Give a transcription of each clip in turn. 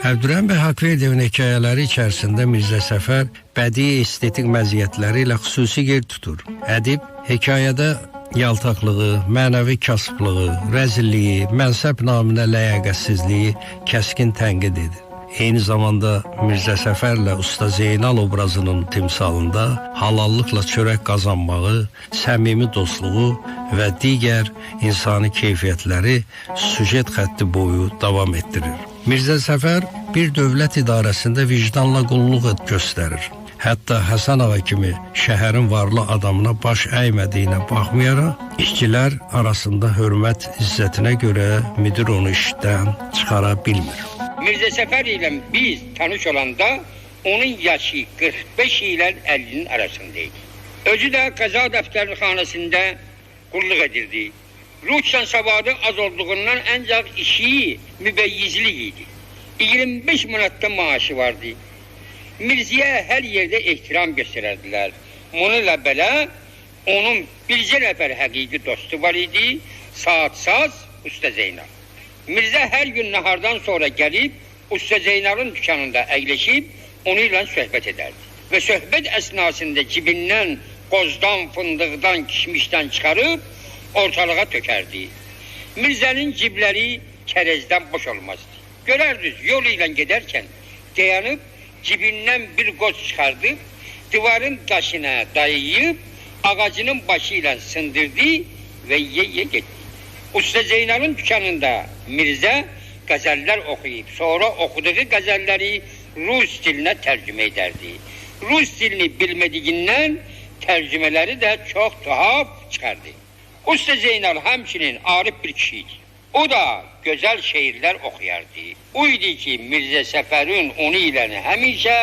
Əbdürrəhim bəy Haqverdiyevin hekayələri içərisində Mirzə Səfər bədii estetik məziyyətləri ilə xüsusi yer tutur. Ədib hekayədə yaltaqlığı, mənəvi kasıblığı, rəzilliyi, mənsəb naminə ləyaqətsizliyi kəskin tənqid edir. Eyni zamanda Mirzə Səfərlə Usta Zeynal obrazının timsalında halallıqla çörək qazanmağı, səmimi dostluğu və digər insani keyfiyyətləri süjet xətti boyu davam etdirir. Mirzə Səfər bir dövlət idarəsində vicdanla qulluq göstərir. Hətta Həsən ağa kimi şəhərin varlı adamına baş əymədiyinə baxmayaraq, işçilər arasında hörmət izzətinə görə müdir onu işdən çıxara bilmir. Mirzə Səfər ilə biz tanış olanda onun yaşı 45 ilə 50'nin arasındaydı. Özü də qəza dəftərxanasında qulluq edirdi. Ruhsan savadı az olduğundan ancaq işi mübəyyizlik idi. 25 manatda maaşı vardı. Mirzəyə hər yerdə ehtiram göstərərdilər. Bununla belə onun bircə nəfər həqiqi dostu var idi, Saatsaz Usta Zeynal. Mirzə hər gün nahardan sonra gəlib Usta Zeynalın dükkanında əyləşib onu ilə söhbət edərdi. Və söhbət əsnasında cibindən qozdan, fındıqdan, kişmişdən çıxarıb ortalığa tökərdi. Mirzənin cibləri kərezdən boş olmazdı. Görərdiniz, yol ilə gedərkən dayanıb cibindən bir qoz çıxardıb, divarın daşına dayayıb, ağacının başı ilə sındırdı və ye getdi. Usta Zeynal'ın dükkanında Mirzə qəzəllər oxuyub, sonra oxuduğu qəzəlləri Rus dilinə tərcümə edərdi. Rus dilini bilmədiyindən tərcümələri də çox tuhaf çıxardı. Usta Zeynal həmçinin arif bir kişi idi. O da gözəl şeirlər oxuyardı. O idi ki, Mirzə Səfərin onu ilə həmişə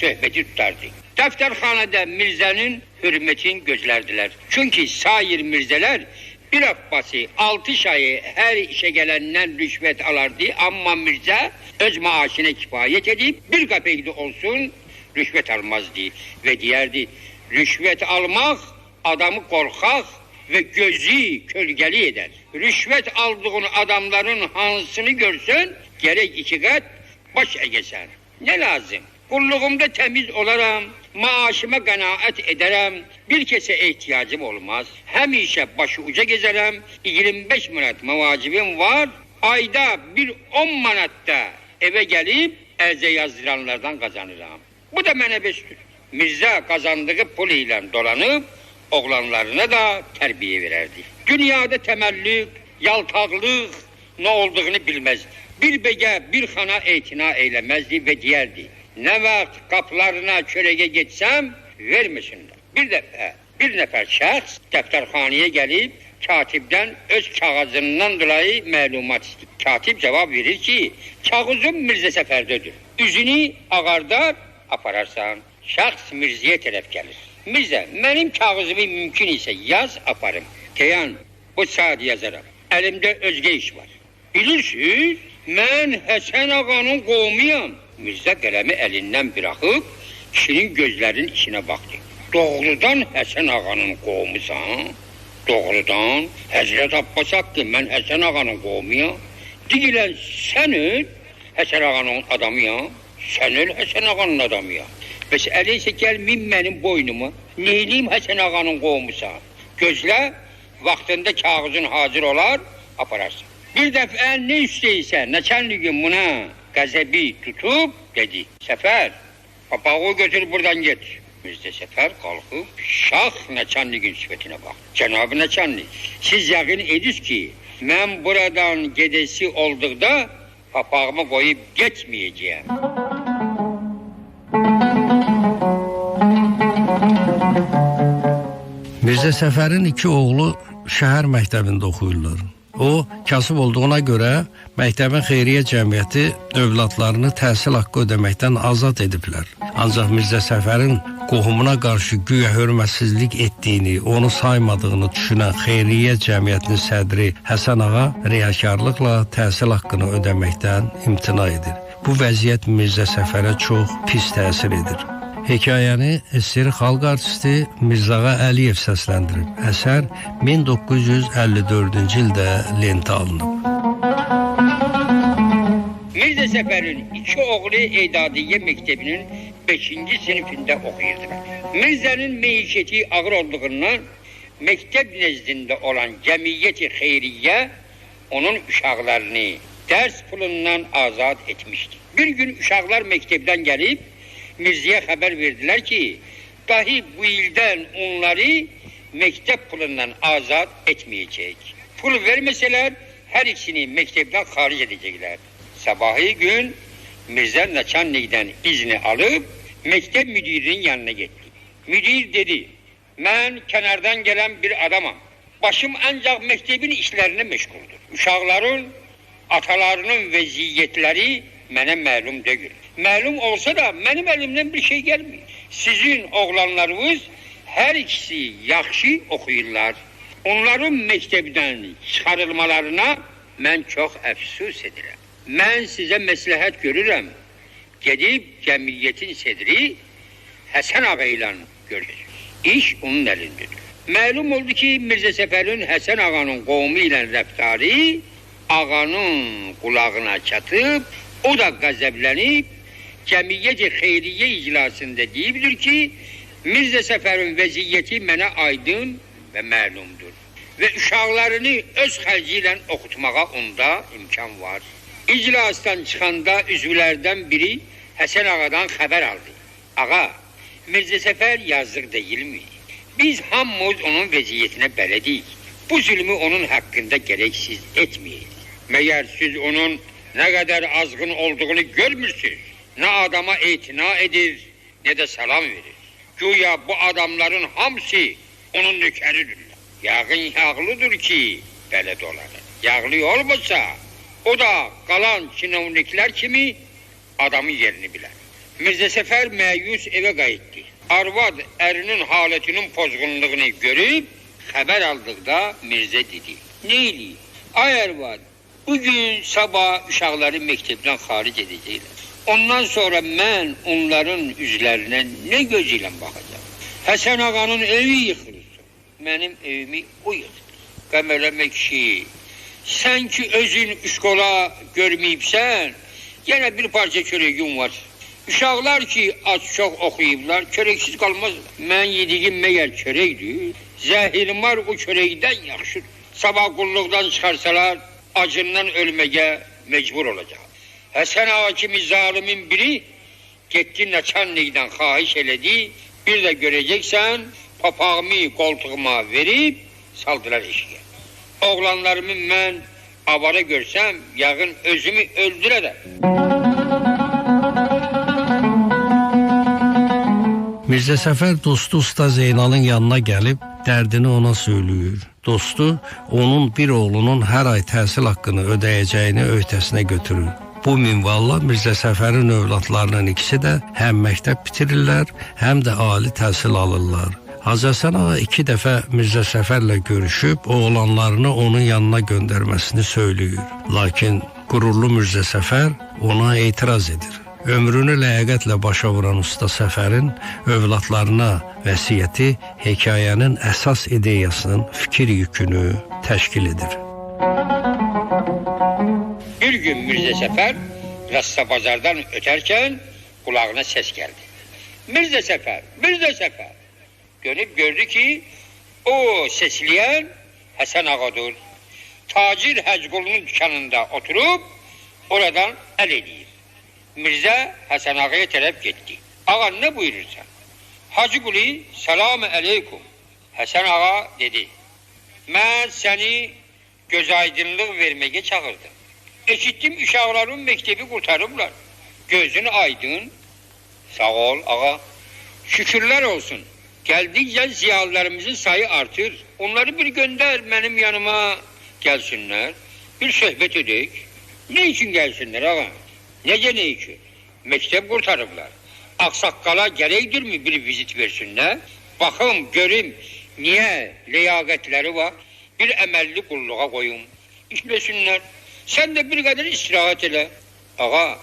söhbəti tutardı. Dəftərxanada Mirzənin hürmətini gözlərdilər. Çünki sair Mirzələr bir Abbasi 6 ayı hər işə gələndən rüşvət alardı. Amma Mirzə öz maaşına kifayət edib bir qəpikli olsun rüşvət almazdı. Və deyərdi, rüşvət almaq adamı qorxaq və gözü kölgəli edər. Rüşvət aldığın adamların hansını görsən, gərək 2 qat baş əgəsən. Nə lazım? Qulluğumda təmiz olaram, maaşıma qənaət edərəm, bir kəsə ehtiyacım olmaz. Həmişə başı uca gezərəm, 25 manat mavacibim var, ayda bir 10 manatda evə gəlib ərzə yazdıranlardan qazanıram. Bu da mənə bestir. Mirzə qazandığı pul ilə dolanıb, oğlanlarına da tərbiyə verərdi. Dünyada təməllük, yaltaqlıq nə olduğunu bilməzdi. Bir bəgə, bir xana etina eyləməzdi və deyərdi, nə vaxt qapılarına çörəyə getsəm, verməsinlər. Bir nəfər şəxs dəftərxanaya gəlib, katibdən öz kağızından dolayı məlumat istəyir. Katib cavab verir ki, kağızım Mirzə Səfərdədir. Üzünü ağardar, apararsan. Şəxs Mirzəyə tərəf gəlir. Mirzə, mənim kağızımı mümkün isə yaz, aparım. Teyan, bu saat yazaram. Əlimdə özgə iş var. Bilirsiniz, mən Həsən ağanın qovmuyam. Mirzə qələmi əlindən bıraxıb, kişinin gözlərinin içinə baxdı. Doğrudan Həsən ağanın qovmusan? Doğrudan, Həzrət Abbas haqqı, mən Həsən ağanın qovmuyam. Deyilən, sən öl, Həsən ağanın adamıyam. Sən öl, Həsən ağanın adamıyam. Bəs əleysə gəlməyim mənim boynuma, neyliyim Həsən ağanın qovmusan? Gözlə, vaxtında kağızın hazır olar, apararsan. Bir dəfə nə istəyirsən, nəçənliyin buna qəzəbi tutub, dedi, Səfər, papağı götür buradan get. Mirzə Səfər qalxıb, şax nəçənliyin sifətinə bax. Cənab-ı nəçənlik, siz yəqin ediz ki, mən buradan gedəsi olduqda papağımı qoyub getməyəcəyəm. Mirzə Səfərin 2 oğlu şəhər məktəbində oxuyurlar. O, kasıb olduğuna görə məktəbin xeyriyyə cəmiyyəti övladlarını təhsil haqqı ödəməkdən azad ediblər. Ancaq Mirzə Səfərin qohumuna qarşı güya hörmətsizlik etdiyini, onu saymadığını düşünən xeyriyyə cəmiyyətinin sədri Həsən ağa riyakarlıqla təhsil haqqını ödəməkdən imtina edir. Bu vəziyyət Mirzə Səfərə çox pis təsir edir. Hekayəni SSR xalq artisti Mirzağa Əliyev səsləndirib. Əsər 1954-cü ildə lentə alınıb. Mirzə Səfərin 2 oğlu Eydadiyyə məktəbinin 5-ci sinifində oxuyurdular. Mirzənin məişəti ağır olduğundan məktəb nəzdində olan Cəmiyyət-i Xeyriyyə onun uşaqlarını dərs pulundan azad etmişdi. Bir gün uşaqlar məktəbdən gəlib Mirzəyə xəbər verdilər ki, dahi bu ildən onları məktəb pulundan azad etməyəcək. Pul verməsələr hər ikisini məktəbdən xaric edəcəklər. Sabahı gün Mirzə Naçannikdən izni alıb məktəb müdirinin yanına getdi. Müdir dedi, mən kənardan gələn bir adamam. Başım ancaq məktəbin işlərinə məşğuldur. Uşaqların, atalarının vəziyyətləri mənə məlum deyil. Məlum olsa da mənim əlimdən bir şey gəlmir. Sizin oğlanlarınız hər ikisi yaxşı oxuyurlar. Onların məktəbdən çıxarılmalarına mən çox əfsus edirəm. Mən sizə məsləhət görürəm. Gedib cəmiyyətin sədri Həsən ağa ilə görüşür. İş onun əlindədir. Məlum oldu ki, Mirzə Səfərin Həsən ağanın qovmu ilə rəftarı ağanın qulağına çatıb, o da qəzəblənib, Cəmiyyət-i Xeyriyyə iclasında deyibdir ki, Mirzə Səfərin vəziyyəti mənə aydın və məlumdur. Və uşaqlarını öz xərci ilə oxutmağa onda imkan var. İclasdan çıxanda üzvlərdən biri Həsən ağadan xəbər aldı. Ağa, Mirzə Səfər yazıq deyilmi? Biz hamımız onun vəziyyətinə bələdik. Bu zülmü onun haqqında gərəksiz etməyiz. Məyər siz onun nə qədər azğın olduğunu görmürsünüz? Nə adama etina edir, nə də salam verir. Güya bu adamların hamısı onun nökəridirlər. Yağın yağlıdır ki, belə dolanır. Yağlı olmasa, o da qalan çinovniklər kimi adamın yerini bilər. Mirzə Səfər məyus evə qayıtdı. Arvad ərinin halətinin pozğunluğunu görüb, xəbər aldıqda Mirzə dedi. Neyli? Ay arvad, bugün sabah uşaqları məktəbdən xaric edəcəklər. Ondan sonra mən onların üzlərinə nə göz ilə baxacağım? Həsən ağanın evi yıxılır. Mənim evimi o yıxılır. Qəm eləmək ki, sən ki özün işkola görməyibsən, yenə bir parça çörəyin var. Uşaqlar ki az-çox oxuyublar, çörəksiz qalmazlar. Mən yediyim məgər çörəkdir? Zəhirmar o çörəkdən yaxşıdır. Sabah qulluqdan çıxarsalar, acından ölməyə mecbur olacaq. Həsən ağa kimi zalimin biri getdi Naçannikdən xahiş elədi, bir də görəcəksən, papağımı qoltuğuma verib saldılar eşiyə. Oğlanlarımı mən avara görsəm, yağın özümü öldürərəm. Mirzə Səfər dostu Usta Zeynalın yanına gəlib dərdini ona söyləyir. Dostu onun bir oğlunun hər ay təhsil haqqını ödəyəcəyini öhdəsinə götürür. Bu minvalla Mirzə Səfərin övladlarının ikisi də həm məktəb bitirirlər, həm də ali təhsil alırlar. Hacı Həsən ağa 2 dəfə Mirzə Səfərlə görüşüb oğlanlarını onun yanına göndərməsini söyləyir. Lakin qürurlu Mirzə Səfər ona etiraz edir. Ömrünü ləyaqətlə başa vuran Usta Səfərin övladlarına vəsiyyəti hekayənin əsas ideyasının fikir yükünü təşkil edir. Bir gün Mirzə Səfər Rassa bazardan ötərkən qulağına səs gəldi. Mirzə Səfər, Mirzə Səfər. Dönüb gördü ki, o səsləyən Həsən ağadır. Tacir Həcqulunun dükanında oturub, oradan əl edir. Mirzə Həsən ağaya tərəf getdi. Ağa, nə buyurursan? Hacı Quli, salamü əleykum. Həsən ağa dedi, mən səni göz aydınlıq verməyə çağırdım. Eşitdim, uşaqların məktəbi qurtarıblar. Gözün aydın. Sağ ol, ağa. Şükürlər olsun. Gəldikcə ziyalılarımızın sayı artır. Onları bir göndər mənim yanıma gəlsinlər. Bir söhbət edək. Ne için gəlsinlər, ağa? Necə ne için? Məktəb qurtarıblar. Ağsaqqala gərəkdir mi bir vizit versinlər? Baxım, görüm, niyə ləyaqətləri var? Bir əməlli qulluğa qoyum. İşləsinlər. Sən də bir qədər istirahət elə. Ağa,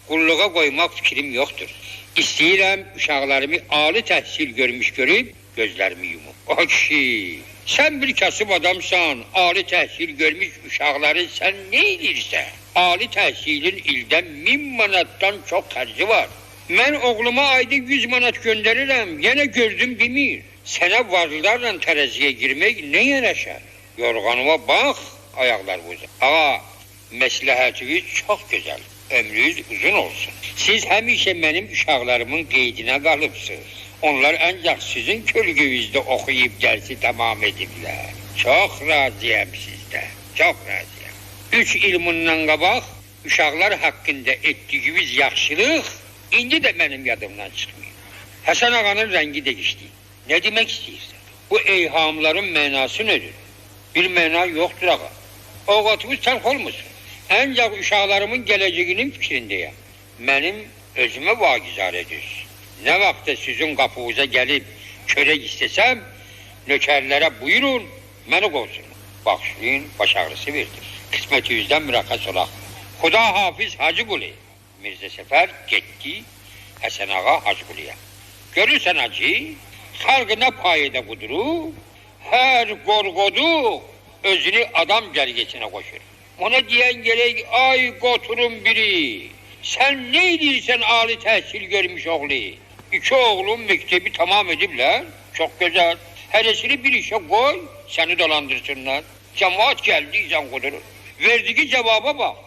qulluğa qoymaq fikrim yoxdur. İstəyirəm uşaqlarımı ali təhsil görmüş görüb gözlərimi yumum. O kişi, sən bir kasıb adamsan, ali təhsil görmüş uşaqları sən nə edirsən? Ali təhsilin ildə 1000 manatdan çox xərci var. Mən oğluma ayda 100 manat göndərirəm, yenə gördüm bilmir. Sənə varlılarla tərəziyə girmək nə yaraşar? Yorğanıma bax, ayaqlar uzun. Ağa, məsləhətiniz çox gözəl, ömrünüz uzun olsun. Siz həmişə mənim uşaqlarımın qeydinə qalıbsınız. Onlar ancaq sizin kölgünüzdə oxuyub dərsi tamam ediblər. Çox razıyam sizdən, çox razıyam. 3 il bundan qabaq uşaqlar haqqında etdiyimiz yaxşılıq indi də mənim yadımdan çıxmıyor. Həsən ağanın rəngi dəyişdi. Nə demək istəyirsən? Bu eyhamların mənası nədir? Bir məna yoxdur ağa. Ovqatımız təlx olmasın. Ancaq uşaqlarımın gələcəyinin fikrindəyəm. Mənim özümə vagizar edirsiniz. Nə vaxtda sizin qapınıza gəlib çörək istəsəm, nökərlərə buyurun, məni qovsun. Baxşlayın, baş ağrısı verdim. Qismətinizdən mürəxəs olaq. Xuda Hafiz Hacı Quli. Mirzə Səfər getdi Həsən ağa Hacı Quliyə. Görürsən hacı, xalqı nə payədə qudurub, hər qorqoduq özünü adam cərgəsinə qoşur. Ona deyən gələk, ay qoturun biri, sən nə edirsən ali təhsil görmüş oğlu? 2 oğlum məktebi tamam ediblər, çox gözəl. Hərəsini bir işə qoy, səni dolandırsınlar. Cəmaat gəldi, izən qudurur. Verdiği cevaba bak.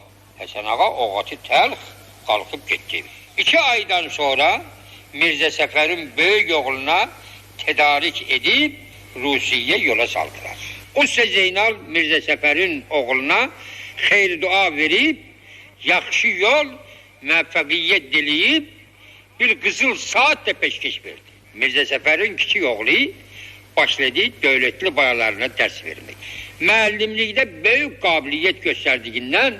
Həsən ağa oğatı təlx qalxıb getdi. 2 aydan sonra Mirzə Səfərin böyük oğluna tədarik edib Rusiyə yola saldılar. Usta Zeynal Mirzə Səfərin oğluna xeyir dua verib, yaxşı yol, müvəffəqiyyət diləyib, bir qızıl saat da peşkeş verdi. Mirzə Səfərin kiçik oğlu başladı dövlətli bayalarına dərs vermək. Müəllimlikdə böyük qabiliyyət göstərdiyindən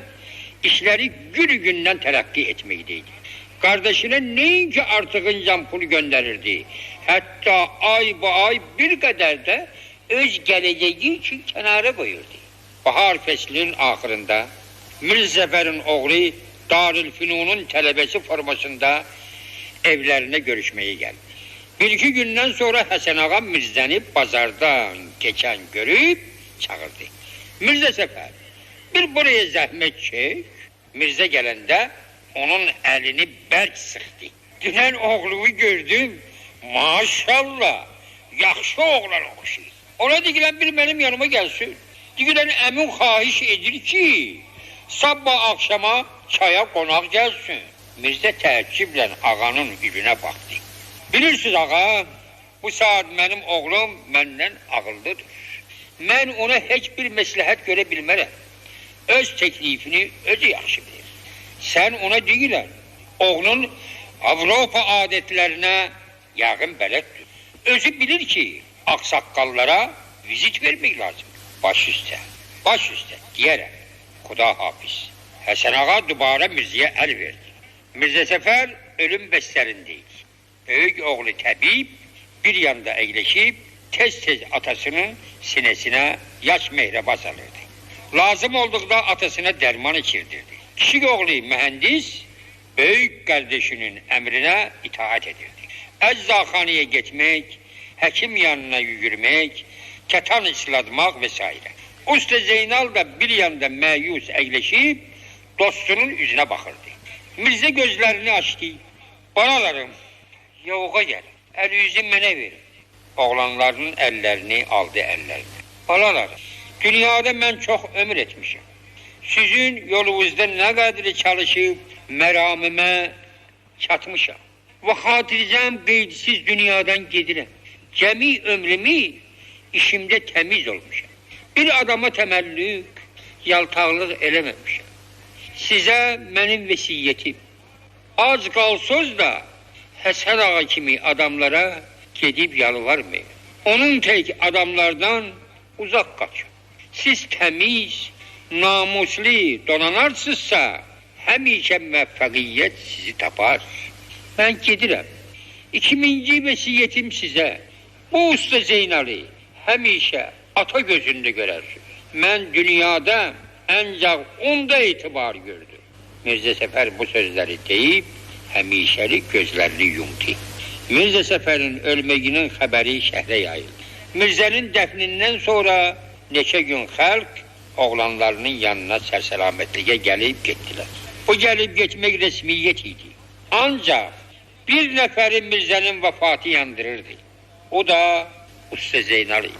işləri günü-gündən tərəqqi etməkdeydi. Qardaşına nəinki artığıncan pul göndərirdi, hətta ay bu ay bir qədər də öz gələcəyi üçün kənara qoyurdu. Bahar fəslinin axırında Mirzə Səfərin oğlu Darülfünunun tələbəsi formasında evlərinə görüşməyə gəldi. 1-2 gündən sonra Həsən ağa Mirzəni bazardan keçən görüb çağırdı. Mirzə Səfər, bir buraya zəhmət çək. Mirzə gələndə onun əlini bərk sıxdı. Dünən oğlumu gördüm, maşallah, yaxşı oğlan oxşayır. Ona deyilən bir mənim yanıma gəlsin. Deyilən əmin xahiş edir ki, sabah axşama çaya qonaq gəlsin. Mirzə təəccüblə ağanın üzünə baxdı. Bilirsiniz ağa, bu saat mənim oğlum məndən ağıllıdır. Mən ona heç bir məsləhət görə bilmərəm. Öz təklifini özü yaxşı bilir. Sən ona deyilən, oğlun Avropa adətlərinə yağın bələddir. Özü bilir ki, ağsaqqallara vizit vermək lazım. Baş üstə, deyərəm, Xuda Hafiz. Həsən ağa dubara Mirzəyə əl verdi. Mirzə Səfər ölüm bəstərindəyik. Böyük oğlu təbib bir yanda əyləşib, tez-tez atasının sinəsinə yaş mehrəba salırdı. Lazım olduqda atasına dərman içirdirdi. Kiçik oğlu mühəndis böyük qardaşının əmrinə itaat edirdi. Əczaxanaya getmək, həkim yanına yürümək, kətan islatmaq və s. Usta Zeynal da bir yanda məyus əyləşib dostunun üzünə baxırdı. Mirzə gözlərini açdı. Balalarım, yoğa gəlin, əlinizi mənə verin. Oğlanların əllərini aldı əllərini. Balalarım, dünyada mən çox ömür etmişim. Sizin yolunuzda nə qədri çalışıb məramimə çatmışam. Və xatircəm qeydsiz dünyadan gedirəm. Cəmi ömrümü işimdə təmiz olmuşam. Bir adama təməllük, yaltaqlıq eləməmişəm. Sizə mənim vəsiyyətim. Az qalsız da Həsən ağa kimi adamlara gedib yalvarmayın. Onun tək adamlardan uzaq qaçın. Siz təmiz, namuslu donanarsınızsa, həmişə müvəffəqiyyət sizi tapar. Mən gedirəm. 2000-ci vəsiyyətim sizə. Bu usta Zeynalı həmişə ata gözündə görərsiniz. Mən dünyada ancaq onda etibar gördüm. Mirzə Səfər bu sözləri deyib, həmişəlik gözlərini yumdu. Mirzə Səfərin ölməyinin xəbəri şəhrə yayıldı. Mirzənin dəfnindən sonra neçə gün xalq oğlanlarının yanına sərsəlametliyə gəlib getdilər. Bu gəlib getmək resmiyyət idi. Ancaq bir nəfəri Mirzənin vəfatı yandırırdı. O da Usta Zeynal idi.